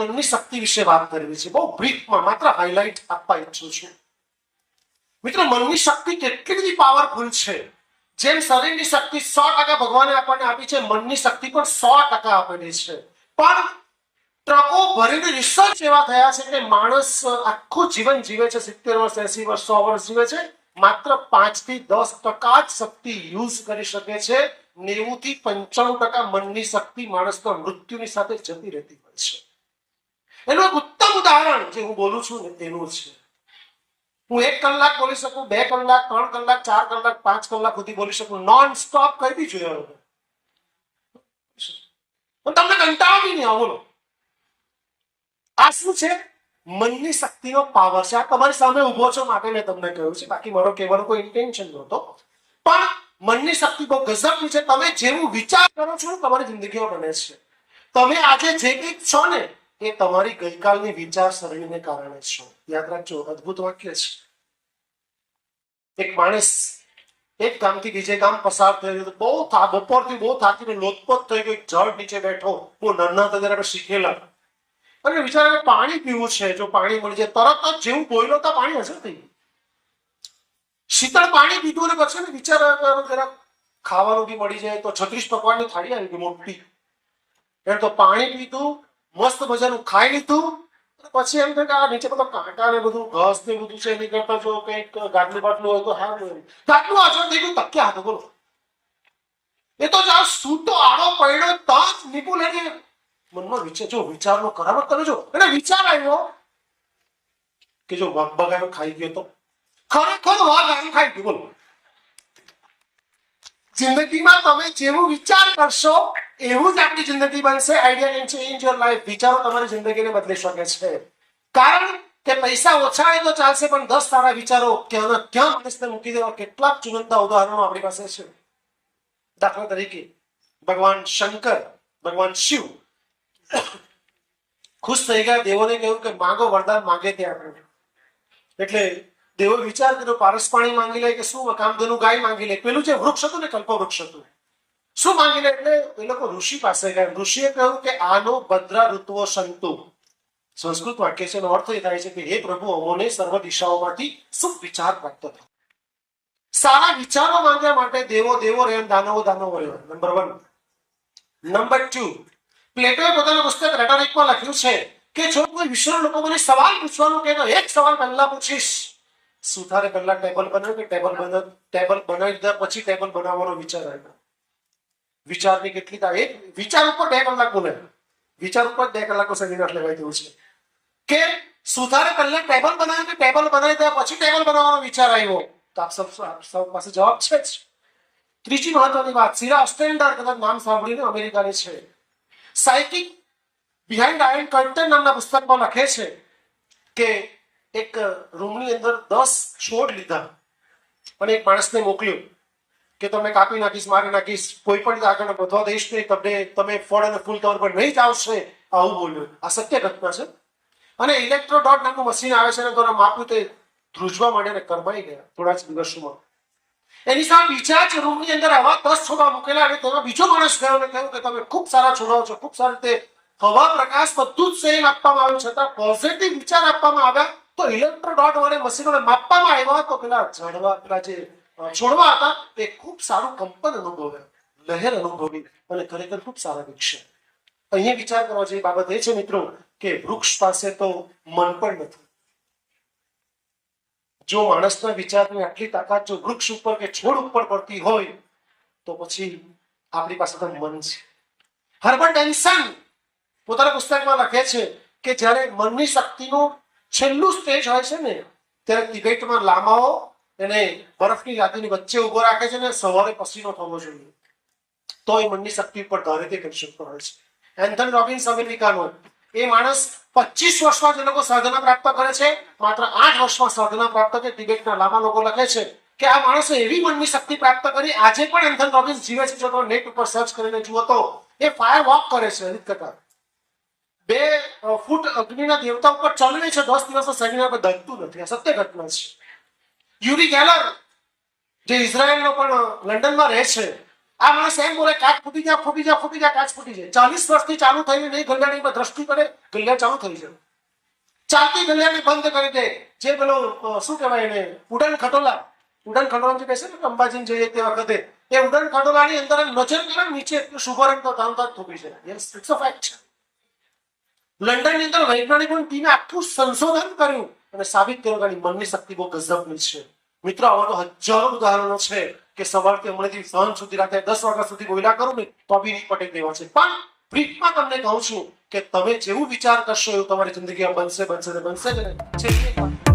મનની શક્તિ વિશે વાત કરવી છે. બહુ બ્રીફમાં માત્ર હાઇલાઇટ આપવા ઈચ્છું છું. મિત્રો, મનની શક્તિ કેટલી બધી પાવરફુલ છે. જેમ શરીરની શક્તિ 100% ભગવાને આપણને આપી છે, મનની શક્તિ પણ 100% આપેલી છે. પણ ટ્રકો ભરીને રિસર્ચ એવા થયા છે કે માણસ આખું જીવન જીવે છે, 70 વર્ષ, 80 વર્ષ, 100 વર્ષ જીવે છે, માત્ર 5 થી 10% જ શક્તિ યુઝ કરી શકે છે. 90 થી 95% મનની શક્તિ માણસના મૃત્યુની સાથે જતી રહેતી હોય છે. એનું એક ઉત્તમ ઉદાહરણ જે હું બોલું છું ને તેનું છે. હું 1 કલાક બોલી શકું, 2 કલાક, 3 કલાક, 4 કલાક, 5 કલાક સુધી બોલી શકું, નોન સ્ટોપ કઈ બી જોયો પણ તમને કંટાળો બી નહીં આવે. બોલો, આ શું છે? મનની શક્તિનો પાવર છે. આ તમારી સામે ઉભો છો માટે મેં તમને કહ્યું છે, બાકી મારો કહેવાનો કોઈ ઇન્ટેન્શન નહોતો. પણ મનની શક્તિ બહુ ગજબની છે. તમે જેવું વિચાર કરો છો તમારી જિંદગીમાં બને છે. તમે આજે જે કંઈક છો ને એ તમારી ગઈકાલની વિચારસરણીને કારણે છો. યાદ રાખજો, અદ્ભુત વાક્ય છે. એક માણસ એક ગામથી બીજે ગામ પસાર થઈ ગયો, બપોરથી બહુ થાકીને લોથપોથ થઈ ગયો, એક ઝાડ નીચે બેઠો. બહુ નાના હતા ત્યારે શીખેલા અને વિચારે પાણી પીવું છે. જો પાણી મળી જાય, તરત જ જેવું બોલ્યો તો પાણી હશે થઈ ગયું. શીતળ પાણી પીધું અને પછી વિચાર જરા ખાવાનું બી મળી જાય તો 36 પકવાનની થાળી આવી ગઈ મોટી. એને તો પાણી પીધું, મસ્ત મજાનું ખાઈ લીધું, પછી એમ થાય કે આ નીચે બધો કાંટા ને બધું ઘાસ ને બધું છે, એની કરતા જો કંઈક ગાટલું બાટલું હોય તો હા, ગાટલું આછળ થઈ ગયું, તક્યા હતો. બોલો, એ તો જ્યાં સૂતો આડો પડ્યો ત્યાં જ નિપુલ એને મનમાં વિચારનો કરાવત તમે જો એને વિચાર આવ્યો કે જો વાઘ બગાડો ખાઈ ગયો તો ખરેખર વાઘ આવ્યો ખાઈ ગયો. બોલો, જિંદગીમાં તમે જેવું વિચાર કરશો એવું જ આપણી જિંદગી બનશે. Idea can change your life. વિચારો તમારી જિંદગીને બદલી શકે છે. કારણ કે પૈસા ઓછા હોય તો ચાલશે, પણ 10 સારા વિચારો ક્યાં માણસને મૂકી દેવા. કેટલાક ચુનંદા ઉદાહરણો આપણી પાસે છે. દાખલા તરીકે ભગવાન શંકર, ભગવાન શિવ ખુશ થઈ ગયા. દેવોને કહ્યું કે માંગો, વરદાન માંગે ત્યાં. એટલે દેવો વિચાર કર્યો, પારસ પાણી માંગી લે કે શું કામધેનુ ગાય માંગી લે. પેલું જે વૃક્ષ હતું ને, કલ્પવૃક્ષ હતું, શું માંગી લે? એટલે એ લોકો ઋષિ પાસે ગયા. ઋષિએ કહ્યું કે આનો ભદ્રા ઋતુઓ સંતુ. સંસ્કૃત વાક્ય છે, એનો અર્થ એ થાય છે કે હે પ્રભુ, અમોને સર્વ દિશાઓમાંથી શુભ વિચાર પ્રાપ્ત થાય. સારા વિચારો માંગ્યા માટે દેવો દેવો રહે, દાનવો દાનવો રહે. નંબર 1. નંબર 2, પ્લેટોએ પોતાના પુસ્તક રેટોરિકમાં લખ્યું છે કે જો કોઈ વિશ્વના લોકો મને સવાલ પૂછવાનું કહે તો એક સવાલ પહેલા પૂછીશ, સુથારે પહેલા ટેબલ બનાવ્યું કે ટેબલ બનાવી દીધા પછી ટેબલ બનાવવાનો વિચાર આવ્યો? વિચારની કેટલી એક વિચાર ઉપર 2 કલાક બોલે. વિચાર ઉપર 2 કલાકનો સેમિનાર લેવાય તેવું છે કે સુથારે પહેલા ટેબલ બનાવ્યું કે ટેબલ બનાવી દીધા પછી ટેબલ બનાવવાનો વિચાર આવ્યો? તો આપ સૌ પાસે જવાબ છે જ. ત્રીજી મહત્વની વાત, સિરા ઓસ્ટેન્ડર, કદાચ નામ સાંભળ્યું, અમેરિકાની છે. સાયકિક બિહાઇન્ડ આયર્ન કર્ટન નામના પુસ્તકમાં લખે છે કે એક રૂમની અંદર 10 છોડ લીધા અને એક માણસને મોકલ્યું કે તમે કાપી નાખીશ, મારી નાખીશ, કોઈ પણ આગળ વધવા દઈશ નહીં, તમે ફળ અને ફૂલ તમારા પર નહીં જ આવશે, આવું બોલ્યું. આ સત્ય ઘટના છે. અને ઇલેક્ટ્રોડોટ નામનું મશીન આવે છે, અને દ્વારા માપ્યું, તે ધ્રુજવા માંડ્યા અને કરમાઈ ગયા થોડા જ દિવસોમાં. એની સામે બીજા જ રૂમની અંદર આવા 10 છોડવા મૂકેલા અને તેમાં બીજો માણસ ગયો અને કહ્યું કે તમે ખૂબ સારા છોડવા છો, ખૂબ સારી રીતે હવા, પ્રકાશ બધું જ સેમ આપવામાં આવ્યું, છતાં પોઝિટિવ વિચાર આપવામાં આવ્યા તો ઇલેક્ટ્રોડોટ વડે મશીનોને માપવામાં આવ્યા તો પેલા જે છોડવા હતા તે ખૂબ સારું કંપન અનુભવે, લહેર અનુભવી અને ખરેખર ખૂબ સારા વિકસે. અહીંયા વિચાર કરવા જેવી બાબત એ છે મિત્રો કે વૃક્ષ પાસે તો મન પણ નથી. જો માણસના વિચારની આટલી તાકાત જો વૃક્ષ ઉપર કે છોડ ઉપર પડતી હોય તો પછી આપણી પાસે તો મન છે. હર્બર્ટ એન્સન પોતાના પુસ્તકમાં લખે છે કે જ્યારે મનની શક્તિનું છેલ્લું સ્ટેજ હોય છે ને, ત્યારે તિબેટમાં લામાઓ એને બરફની લાદીની વચ્ચે ઉભો રાખે છે ને સવારે પસીનો થવો જોઈએ તો એ મનની શક્તિ ઉપર ધારિત કરી શકતો હોય છે. એન્થની રોબિન્સ અમેરિકાનો, એ માણસ 25 વર્ષમાં જે લોકો સાધના પ્રાપ્ત કરે છે, માત્ર 8 વર્ષમાં સાધના પ્રાપ્ત કરે. તિબેટના લામા લોકો લખે છે કે આ માણસે એવી મનની શક્તિ પ્રાપ્ત કરી, આજે પણ એન્થની રોબિન્સ જીવે છે. જો તમે નેટ ઉપર સર્ચ કરીને જુઓ તો એ ફાયર વોક કરે છે. કટાર 2 ફૂટ અગ્નિના દેવતા ઉપર ચાલે છે. 10 દિવસનો સેમિનાર પર દલતું નથી. આ સત્ય ઘટના છે. યુરી ગેલર જે ઇઝરાયલનો પણ લંડનમાં રહે છે, આ માણસ એમ બોલે કાચ ફૂટી જાય ફૂટી જાય ફૂટી જાય કાચ ફૂટી જાય 40 વર્ષથી ચાલુ થયું નહીં ગલિયાણીમાં દ્રષ્ટિ કરે ગલિયા ચાલુ થઈ જાય ચાલતી ગલિયાણી બંધ કરી દે જે પેલો શું કહેવાય એને ઉડન ખટોલા જે કહે છે ને અંબાજી જઈએ તે વખતે એ ઉડન ખટોલાની અંદર નજર કરે નીચે શુભરંગ તો તરત જ થૂકી છે યસ ઇટ્સ અ ફેક્ટ છે લંડનની અંદર વૈજ્ઞાનિકોની ટીમે આખું સંશોધન કર્યું અને સાબિત કર્યું કે મનની શક્તિ બહુ ગજબની છે મિત્રો આવા તો હજારો ઉદાહરણો છે કે સવારથી હમણાંથી સાંજ સુધી રાતે 10 વાગ્યા સુધી બોલ્યા કરું ને તો બી નહીં પટે દેવા છે પણ બ્રીફમાં તમને કહું છું કે તમે જેવું વિચાર કરશો એવું તમારી જિંદગીમાં બનશે જ ને